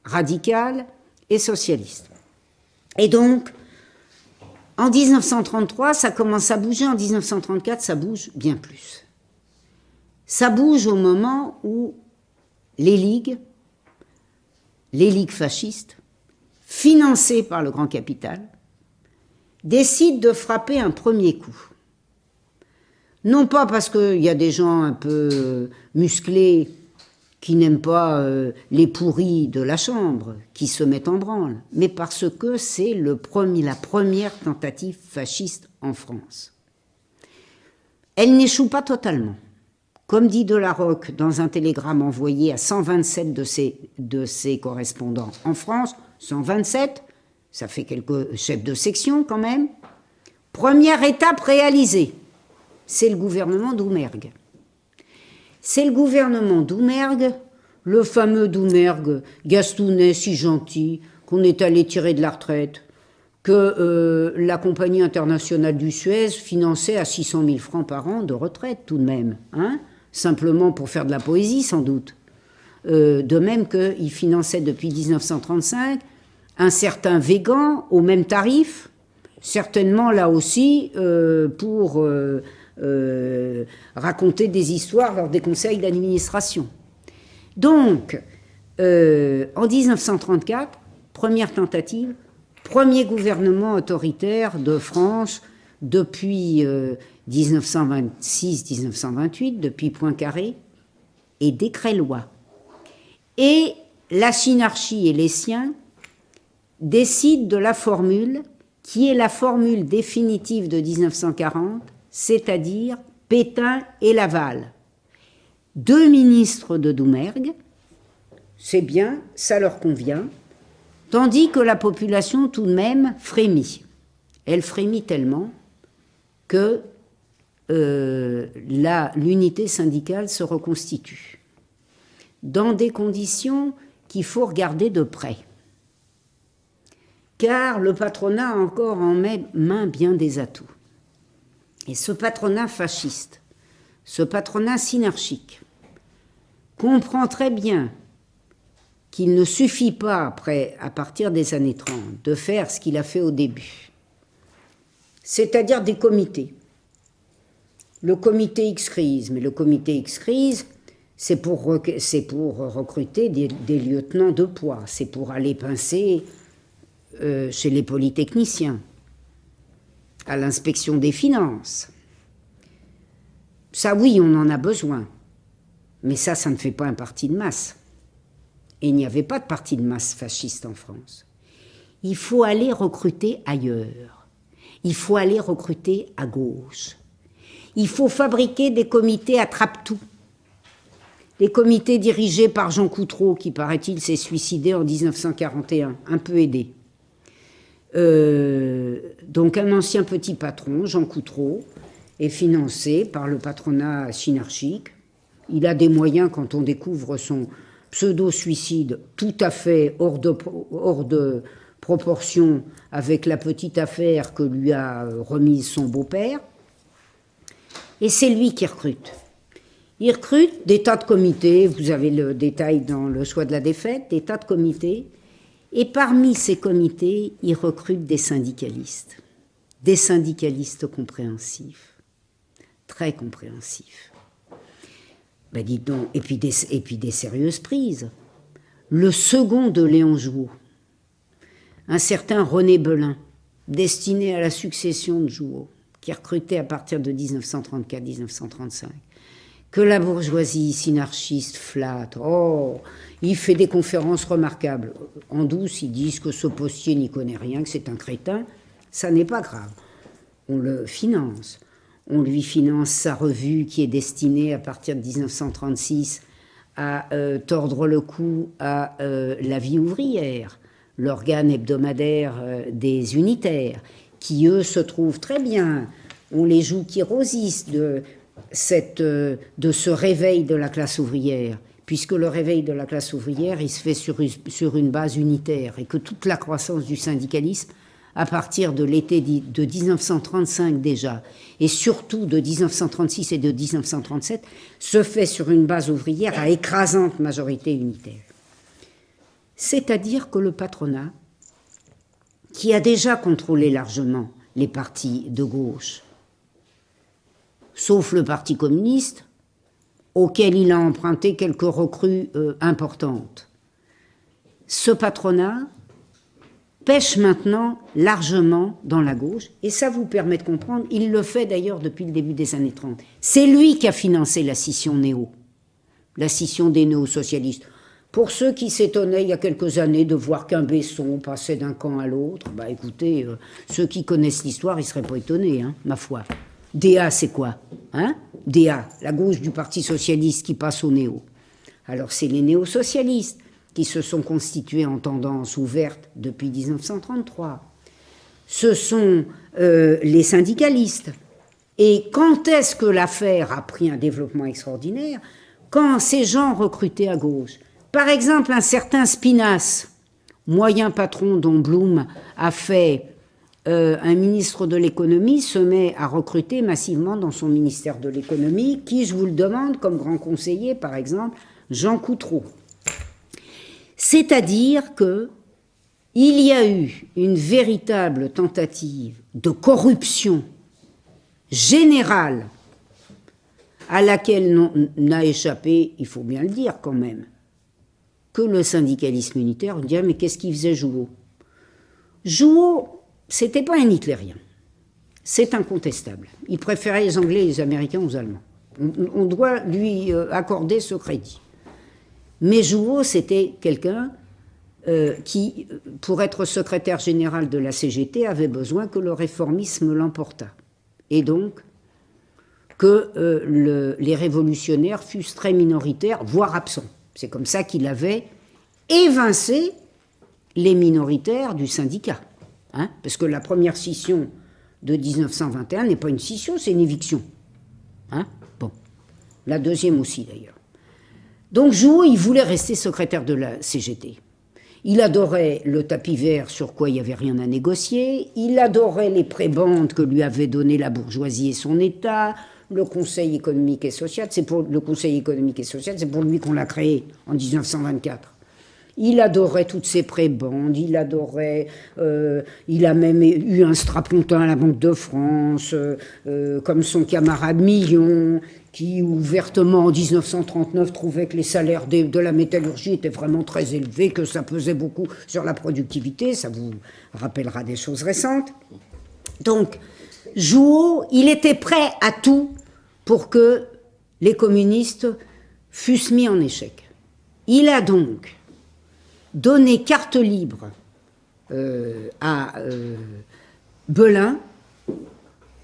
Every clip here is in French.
radicale et socialiste. Et donc, en 1933, ça commence à bouger, en 1934, ça bouge bien plus. Ça bouge au moment où les ligues fascistes, financées par le grand capital, décident de frapper un premier coup. Non pas parce qu'il y a des gens un peu musclés qui n'aiment pas les pourris de la Chambre, qui se mettent en branle, mais parce que c'est la première tentative fasciste en France. Elle n'échoue pas totalement. Comme dit Delarocque dans un télégramme envoyé à 127 de ses correspondants en France, 127, ça fait quelques chefs de section quand même. Première étape réalisée, c'est le gouvernement Doumergue. C'est le gouvernement Doumergue, le fameux Doumergue, Gastounet si gentil, qu'on est allé tirer de la retraite, que la Compagnie internationale du Suez finançait à 600 000 francs par an de retraite tout de même, hein, simplement pour faire de la poésie sans doute. De même qu'il finançait depuis 1935 un certain Végan au même tarif, certainement là aussi pour raconter des histoires lors des conseils d'administration. Donc, en 1934, première tentative, premier gouvernement autoritaire de France depuis 1926-1928, depuis Poincaré, et décret-loi. Et la Chinarchie et les siens décident de la formule qui est la formule définitive de 1940, c'est-à-dire Pétain et Laval. Deux ministres de Doumergue, c'est bien, ça leur convient, tandis que la population tout de même frémit. Elle frémit tellement que l'unité syndicale se reconstitue dans des conditions qu'il faut regarder de près. Car le patronat a encore en main bien des atouts. Et ce patronat fasciste, ce patronat synarchique, comprend très bien qu'il ne suffit pas, à partir des années 30, de faire ce qu'il a fait au début, c'est-à-dire des comités. Le comité X-Crise, mais le comité X-Crise, c'est pour recruter des lieutenants de poids, c'est pour aller pincer chez les polytechniciens, à l'inspection des finances. Ça, oui, on en a besoin, mais ça ne fait pas un parti de masse. Et il n'y avait pas de parti de masse fasciste en France. Il faut aller recruter ailleurs. Il faut aller recruter à gauche. Il faut fabriquer des comités attrape-tout. Les comités dirigés par Jean Coutreau, qui, paraît-il, s'est suicidé en 1941, un peu aidé. Donc un ancien petit patron, Jean Coutreau, est financé par le patronat synarchique. Il a des moyens, quand on découvre son pseudo-suicide, tout à fait hors de proportion avec la petite affaire que lui a remise son beau-père. Et c'est lui qui recrute. Il recrute des tas de comités, vous avez le détail dans le choix de la défaite, des tas de comités. Et parmi ces comités, il recrute des syndicalistes compréhensifs, très compréhensifs. Ben dites donc, et puis des sérieuses prises. Le second de Léon Jouot, un certain René Belin, destiné à la succession de Jouot, qui recrutait à partir de 1934-1935, que la bourgeoisie synarchiste flatte. Oh, il fait des conférences remarquables. En douce, ils disent que ce postier n'y connaît rien, que c'est un crétin. Ça n'est pas grave. On le finance. On lui finance sa revue qui est destinée, à partir de 1936, à tordre le cou à la vie ouvrière, l'organe hebdomadaire des unitaires, qui, eux, se trouvent très bien. On les joue qui rosissent de ce réveil de la classe ouvrière, puisque le réveil de la classe ouvrière, il se fait sur une base unitaire, et que toute la croissance du syndicalisme, à partir de l'été de 1935 déjà, et surtout de 1936 et de 1937, se fait sur une base ouvrière à écrasante majorité unitaire. C'est-à-dire que le patronat, qui a déjà contrôlé largement les partis de gauche, sauf le Parti communiste, auquel il a emprunté quelques recrues importantes, ce patronat pêche maintenant largement dans la gauche, et ça vous permet de comprendre, il le fait d'ailleurs depuis le début des années 30. C'est lui qui a financé la scission la scission des néo-socialistes. Pour ceux qui s'étonnaient il y a quelques années de voir qu'un Besson passait d'un camp à l'autre, bah écoutez, ceux qui connaissent l'histoire, ils ne seraient pas étonnés, hein, ma foi. DA, c'est quoi, hein? DA, la gauche du Parti socialiste qui passe au néo. Alors c'est les néo-socialistes qui se sont constitués en tendance ouverte depuis 1933. Ce sont les syndicalistes. Et quand est-ce que l'affaire a pris un développement extraordinaire? Quand ces gens recrutés à gauche, par exemple un certain Spinas, moyen patron dont Blum a fait un ministre de l'économie, se met à recruter massivement dans son ministère de l'économie, qui, je vous le demande, comme grand conseiller, par exemple, Jean Coutreau. C'est-à-dire que il y a eu une véritable tentative de corruption générale à laquelle n'a échappé, il faut bien le dire quand même, que le syndicalisme unitaire. On dirait, mais qu'est-ce qu'il faisait Jouot? Jouot, c'était pas un hitlérien. C'est incontestable. Il préférait les Anglais et les Américains aux Allemands. On doit lui accorder ce crédit. Mais Jouot, c'était quelqu'un qui, pour être secrétaire général de la CGT, avait besoin que le réformisme l'emportât. Et donc, que les révolutionnaires fussent très minoritaires, voire absents. C'est comme ça qu'il avait évincé les minoritaires du syndicat. Hein, parce que la première scission de 1921 n'est pas une scission, c'est une éviction. Hein, bon. La deuxième aussi, d'ailleurs. Donc Jouot, il voulait rester secrétaire de la CGT. Il adorait le tapis vert sur quoi il n'y avait rien à négocier. Il adorait les prébendes que lui avait donné la bourgeoisie et son État. Le Conseil économique et social, c'est pour lui qu'on l'a créé en 1924. Il adorait toutes ces prébendes, il a même eu un strapontin à la Banque de France, comme son camarade Millon, qui ouvertement en 1939 trouvait que les salaires de la métallurgie étaient vraiment très élevés, que ça pesait beaucoup sur la productivité, ça vous rappellera des choses récentes. Donc, Jouot, il était prêt à tout pour que les communistes fussent mis en échec. Il a donc donné carte libre à Belin.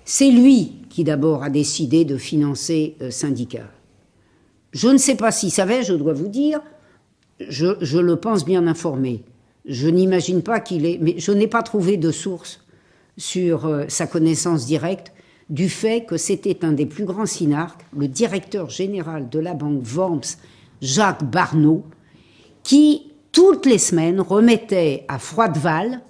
C'est lui qui d'abord a décidé de financer Syndicat. Je ne sais pas s'il savait, je dois vous dire, je le pense bien informé. Je n'imagine pas qu'il est, mais je n'ai pas trouvé de source sur sa connaissance directe du fait que c'était un des plus grands synarques, le directeur général de la banque Worms, Jacques Barneau, qui, toutes les semaines, remettait à Froideval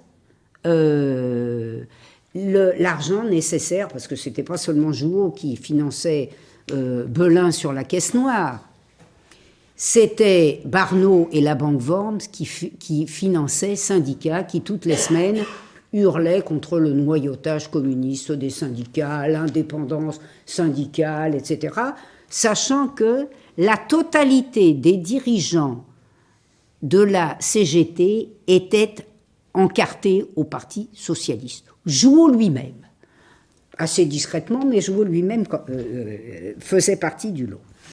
l'argent nécessaire, parce que ce n'était pas seulement Jouot qui finançait Belin sur la caisse noire, c'était Barneau et la banque Worms qui finançaient Syndicat, qui, toutes les semaines, hurlait contre le noyautage communiste des syndicats, l'indépendance syndicale, etc., sachant que la totalité des dirigeants de la CGT était encartée au Parti socialiste. Jouot lui-même, assez discrètement, mais Jouot lui-même faisait partie du lot.